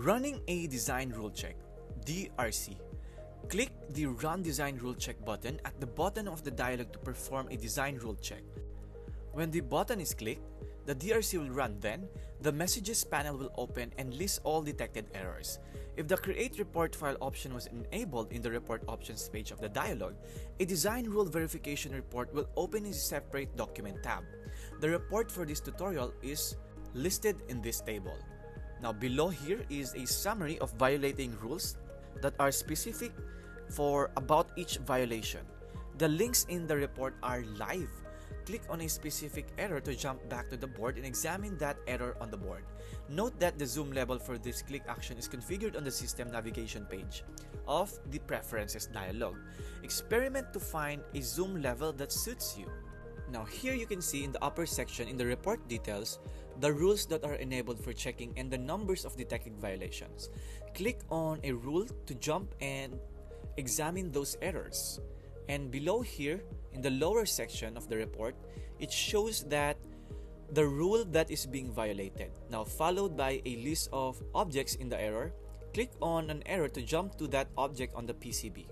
Running a design rule check, DRC. Click the Run Design Rule Check button at the bottom of the dialog to perform a design rule check. When the button is clicked, the DRC will run. Then, the Messages panel will open and list all detected errors. If the Create Report File option was enabled in the Report Options page of the dialog, a Design Rule Verification report will open in a separate document tab. The report for this tutorial is listed in this table. Now below here is a summary of violating rules that are specific for about each violation. The links in the report are live. Click on a specific error to jump back to the board and examine that error on the board. Note that the zoom level for this click action is configured on the system navigation page of the Preferences dialog. Experiment to find a zoom level that suits you. Now here you can see in the upper section in the report details the rules that are enabled for checking and the numbers of detected violations. Click on a rule to jump and examine those errors. And below here, in the lower section of the report, it shows that the rule that is being violated. Now followed by a list of objects in the error, click on an error to jump to that object on the PCB.